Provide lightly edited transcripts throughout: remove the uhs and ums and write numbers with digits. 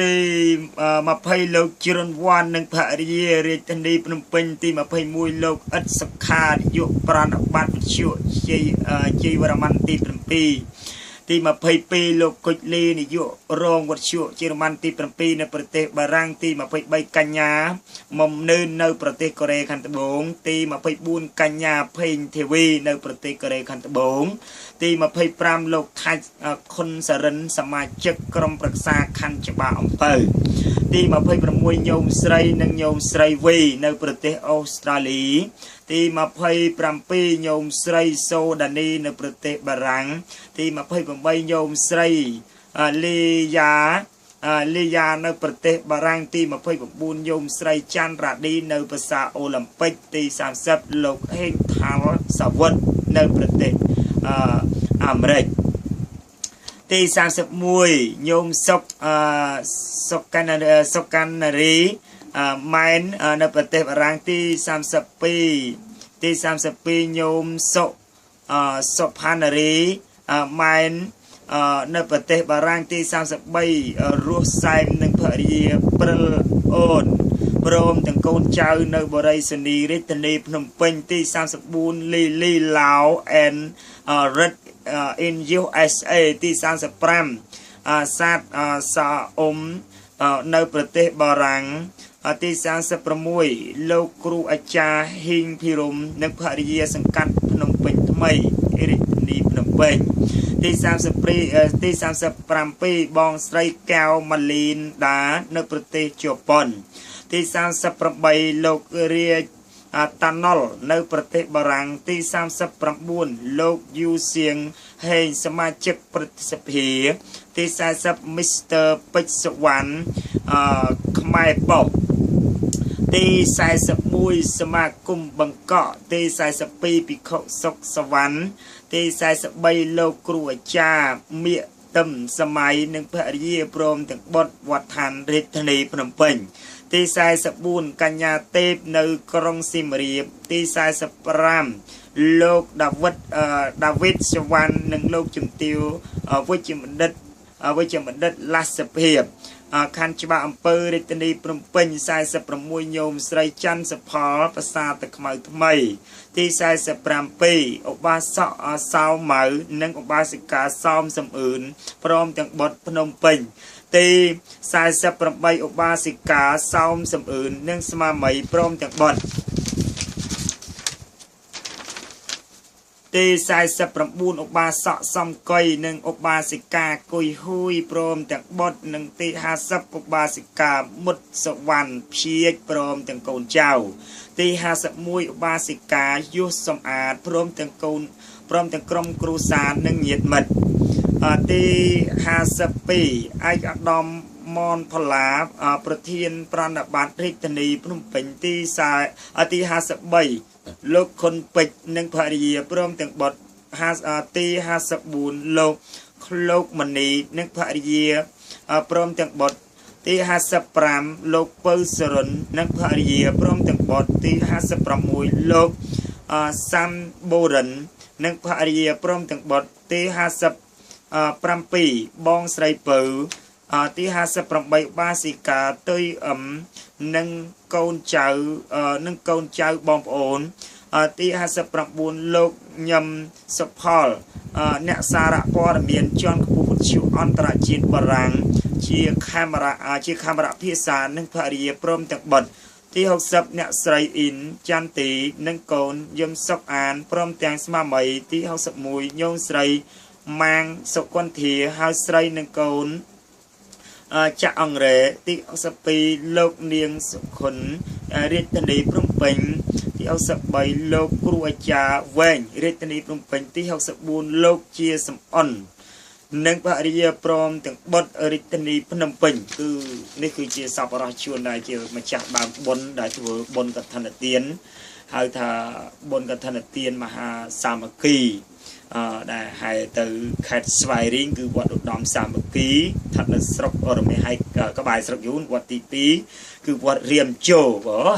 ទីมาភ័យលោកជ្រុនវ៉ាន់និងភរិយារាជធានីភ្នំពេញទី21លោកអិតសុខានាយកប្រណប័តវិទ្យុជ័យវរ្ម័នទី7ទី22លោកគុជលីនាយករងវិទ្យុជ័យវរ្ម័នទី7នៅប្រទេសបារាំងទី23កញ្ញាមុំនៅប្រទេសកូរ៉េខាងត្បូងទី24កញ្ញាភេងធីវីនៅប្រទេសកូរ៉េខាងត្បូងទី25លោកថាច់ខុនសរិនសមាជិកក្រុមប្រឹក្សាខណ្ឌច្បារអំពៅទី26ញោមស្រីនិងញោមស្រីវីនៅប្រទេសអូស្ត្រាលីទី27ញោមស្រីសូដានីនៅប្រទេសបារាំងទី28ញោមស្រីលីយ៉ានៅប្រទេសបារាំងទី29ញោមស្រីច័ន្ទរ៉ាឌីនៅភាសាអូឡ িম্প ិកទី30លោកហេងថាល់សាវុតនៅប្រទេសអាមេរិកទី31ញោមសុកកាណារីម៉ែននៅប្រទេសបារាំងទី32ញោមសុផាណារីម៉ែននៅប្រទេសបារាំងទី33រស់សែមនិងភរិយាព្រិលអូនព្រមទាំងកូនចៅនៅបរិយានីរាជធានីភ្នំពេញទី34លីឡាវ and red in USA ទី35សាទសាអ៊ុំនៅប្រទេសបារាំងទី36លោកគ្រូអាចារ្យហ៊ីងភីរុំនិងភរិយាសង្កាត់ភ្នំពេញថ្មីរាជធានីភ្នំពេញទី37បងស្រីកែវម៉ាលីនដានៅប្រទេសជប៉ុនទី38លោករាជតាណុលនៅប្រទេសបារាំងទី39លោកយូសៀងហេងសមាជិកប្រតិសភាទី40មីស្ទ័រពេជ្រសវណ្ណខ្មែរប៉ុស្តិ៍ទី41សមាគមបង្កក់ទី42ភិក្ខុសុខសវណ្ណទី43លោកគ្រូអាចារ្យមៀកទឹមសម័យនិងភរិយាព្រមទាំងបុត្រវត្តឋានរាជធានីភ្នំពេញទី44កញ្ញាទេពនៅក្រុងសៀមរាបទី45លោកដាវីតសវណ្ណនិងលោកជំទាវវិជ្ជបណ្ឌិតឡាសភាពខណ្ឌច្បារអំពើរាជធានីភ្នំពេញ46ញោមស្រីច័ន្ទសផលប្រាសាទខ្មៅថ្មីទី47ឧបាសកសោម៉ៅនិងឧបាសិកាសោមសំអឿនព្រមទាំងបុត្រភ្នំពេញទី48ឧបាសិកាសោមសំអឿននិងស្មាមីព្រមទាំងបុត្រទី49ឧបាសកសំកុយនិងឧបាសិកាគុយហ៊ួយព្រមទាំងបុត្រនិងទី50ឧបាសិកាមុតសវណ្ណព្យាចព្រមទាំងកូនចៅទី51ឧបាសិកាយុសសំអាតព្រមទាំងកូនព្រមទាំងក្រុមគ្រួសារនិងញាតិមិត្តទី52ឯកឧត្តមមនផល្លាប្រធានប្រណប័តរាជធានីភ្នំពេញទី53លោកខុនពេជ្រនិងភរិយាព្រមទាំងបុត្រទី54លោកឃ្លោកមនីនិងភរិយាព្រមទាំងបុត្រទី55លោកពៅសរុននិងភរិយាព្រមទាំងបុត្រទី56លោកសាំបូរិននិងភរិយាព្រមទាំងបុត្រទី57បងស្រីពៅទី58បាសិកាទុយនិងកូនចៅបងប្អូនទី59លោកញឹមសុផលអ្នកសារព័ត៌មានជាន់ខ្ពស់វិទ្យុអន្តរជាតិបារាំងជាកាមេរ៉ាភាសានិងភរិយាព្រមទាំងបុត្រទី60អ្នកស្រីអ៊ីនចន្ទទីនិងកូនយឹមសុកអានព្រមទាំងស្មាមីទី61ញោមស្រីម៉ាងសុគន្ធាហើយស្រីនិងកូនចាក់អង្រែទី62លោកនាងសុខុនរាជធានីភ្នំពេញទី63លោកគ្រូអាចារ្យវែងរាជធានីភ្នំពេញទី64លោកជាសំអននិងភរិយាព្រមទាំងបុត្ររាជធានីភ្នំពេញគឺនេះគឺជាសប្បុរសជួនដែលជាម្ចាស់ដើមបុណ្យដែលធ្វើបុណ្យកឋិនទានហៅថាបុណ្យកឋិនទានមហាសាមគ្គី ដែលហើយទៅខេត្តស្វាយរៀងគឺវត្តឧត្តមសាមគ្គីស្ថិតនៅស្រុករមេហែកក្បែរស្រុកយូនវត្តទី2គឺវត្តរៀមជោ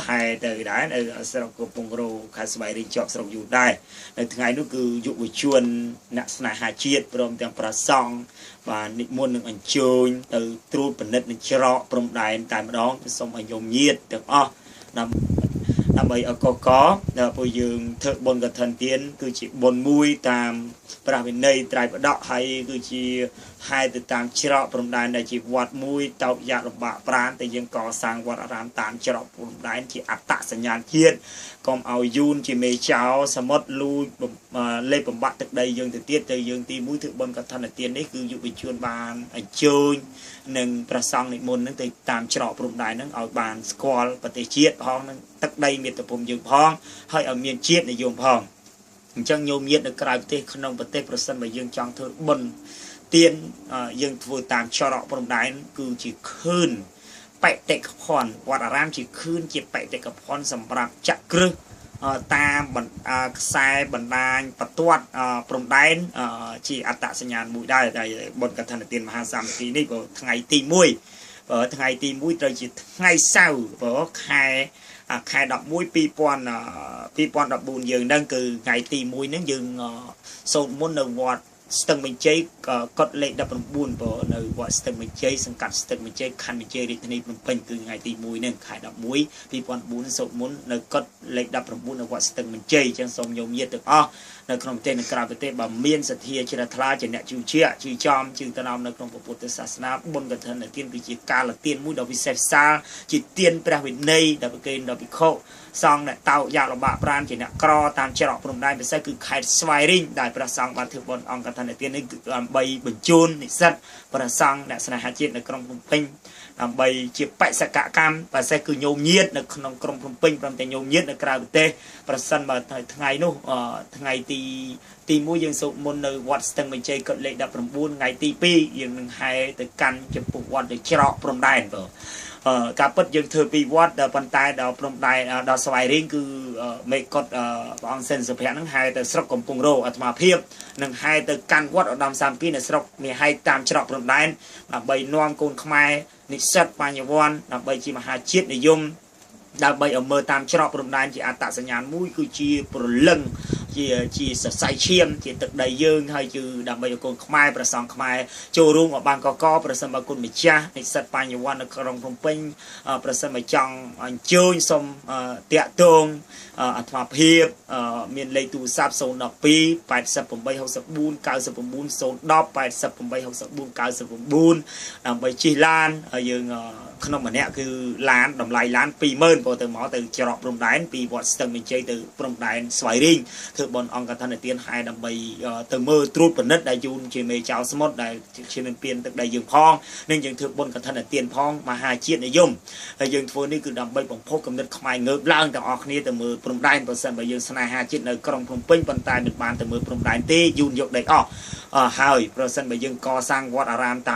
ហើយទៅដែរនៅស្រុកកំពង់រោខេត្តស្វាយរៀងជាប់ស្រុកយូនដែរនៅថ្ងៃនោះគឺយុវជនអ្នកស្នេហាជាតិព្រមទាំងប្រសង់បាទនិមន្តនឹងអញ្ជើញទៅត្រួតពិនិត្យនឹងច្រកព្រំដែនតែម្ដងសូមឲ្យញោមញាតទាំងអស់ដើម្បីឲ្យកកដល់ពួកយើងធ្វើបុណ្យកឋិនទានគឺជាបុណ្យមួយតាមព្រះវិន័យត្រៃបដកហើយគឺជាហេតុទៅតាមច្រកព្រំដែនដែលជាវត្តមួយតោកយ៉ាលំបាកប្រាណតែយើងកសាងវត្តអារាមតាមច្រកព្រំដែនជាអត្តសញ្ញាណជាតិកុំឲ្យយូនជាមេចោសមុទ្រលូលេបបំបាក់ទឹកដីយើងទៅទៀតទៅយើងទី1ធ្វើបុណ្យកឋិនទាននេះគឺយុវជនបានអញ្ជើញនិងប្រសង់និមន្តនឹងទៅតាមច្រកព្រំដែននឹងឲ្យបានស្គាល់ប្រទេសជាតិផងនឹងទឹកដីមាតុភូមិយើងផងហើយឲ្យមានជាតិនិយមផងអញ្ចឹងញោមញាតនៅក្រៅប្រទេសក្នុងប្រទេសប្រសិនបើយើងចង់ធ្វើបុណ្យទានយើងធ្វើតាមច្រកព្រំដែនគឺជាខឿនបេតិកភណ្ឌវត្តអារាមជាខឿនជាបេតិកភណ្ឌសម្រាប់ចាក់គ្រឹះតាមខ្សែបណ្ដាញបទាត់ព្រំដែនជាអត្តសញ្ញាណមួយដែរតែបុណ្យកឋិនទានមហាសាមគ្គីនេះព្រោះថ្ងៃទី1ថ្ងៃទី1ត្រូវជាថ្ងៃសៅរ៍ព្រោះខែ11 2014យើងហ្នឹងគឺថ្ងៃទី1ហ្នឹងយើងសូត្រមន្តនៅវត្តស្ទឹងបញ្ជ័យកត់លេខ19ព្រោះនៅវត្តស្ទឹងបញ្ជ័យសង្កាត់ស្ទឹងបញ្ជ័យខណ្ឌបញ្ជ័យរាជធានីភ្នំពេញគឺថ្ងៃទី1ហ្នឹងខែ11 2014សូត្រមន្តនៅកត់លេខ19នៅវត្តស្ទឹងបញ្ជ័យអញ្ចឹងសូមញោមញាតទាំងអស់នៅក្នុងប្រទេសនិងក្រៅប្រទេសបើមានសទ្ធាជ្រះថ្លាជាអ្នកជឿជាក់ជឿចំជឿទៅតាមនៅក្នុងពុទ្ធសាសនាបុណ្យកឋិនទានគឺជាកាលទានមួយដ៏វិសេសវិសាលជាទានព្រះវិន័យដែលប្រគេនដល់ភិក្ខុសង្ឃអ្នកតោយ៉ាលំបាកប្រាណជាអ្នកក្រតាមច្រកព្រំដែនពិសេសគឺខេត្តស្វាយរៀងដែលព្រះសង្ឃបានធ្វើបុណ្យអង្គឋិនទាននេះដើម្បីបញ្ជូននិស្សិតព្រះសង្ឃអ្នកស្នេហាជាតិនៅក្រុងភ្នំពេញដើម្បីជាបេសកកម្មពិសេសគឺញោមញាតនៅក្នុងក្រុងភ្នំពេញព្រមទាំងញោមញាតនៅក្រៅប្រទេសប្រសិនបើថ្ងៃនោះថ្ងៃទី1យើងសូត្រមន្តនៅវត្តស្ទឹងបញ្ជ័យកត់លេខ19ថ្ងៃទី2យើងនឹងហែទៅកាន់ចំពោះវត្តទៅច្រកព្រំដែនបងការពិតយើងធ្វើពីវត្តប៉ុន្តែដល់ព្រំដែនដល់ស្វាយរៀងគឺមេកុដព្រះអង្គសិនសុភ័ក្រហ្នឹងហែទៅស្រុកកំពង់រោអាត្មាភាពនឹងហែទៅកាន់វត្តឧត្តមសាមគ្គីនៅស្រុកមាហែកតាមច្រកព្រំដែនដើម្បីនាំកូនខ្មែរនិស្សិតបញ្ញវន្តដើម្បីជាមហាជាតិនិយមដើម្បីឲ្យមើលតាមច្រកព្រំដែនជាអត្តសញ្ញាណមួយគឺជាព្រលឹងជាសរសៃឈាមជាទឹកដីយើងហើយគឺដើម្បីឲ្យកូនខ្មែរប្រសង់ខ្មែរចូលរួមឲ្យបានកកប្រសិនបើគុណម្ចាស់និស្សិតបញ្ញវន្តនៅក្រុងភ្នំពេញប្រសិនបើចង់អញ្ជើញសូមតាក់ទងអាត្មាភាពមានលេខទូរស័ព្ទ012 8864 99 010 8864 99ដើម្បីជិះឡានហើយយើងក្នុងម្នាក់គឺឡានតម្លៃឡាន 20000 ព្រោះទៅមកទៅច្រកព្រំដែនពីវត្តស្ទឹងបញ្ជ័យទៅព្រំដែនស្វាយរៀងធ្វើបុណ្យអង្គឋិនទានហែដើម្បីទៅមើលត្រួតពិនិត្យដែលយូនជាមេចៅសមុទ្រដែលជាមានពៀនទឹកដីយើងផងនិងយើងធ្វើបុណ្យកឋិនទានផងមហាជាតិនិយមហើយយើងធ្វើនេះគឺដើម្បីបំផុសគំនិតខ្មែរងើបឡើងទាំងអស់គ្នាទៅមើលព្រំដែនបើសិនបើយើងស្នេហាជាតិនៅក្រុងភ្នំពេញប៉ុន្តែមិនបានទៅមើលព្រំដែនទេយូនយកដីអស់ហើយប្រសិនបើយើងកសាងវត្តអារាមតាម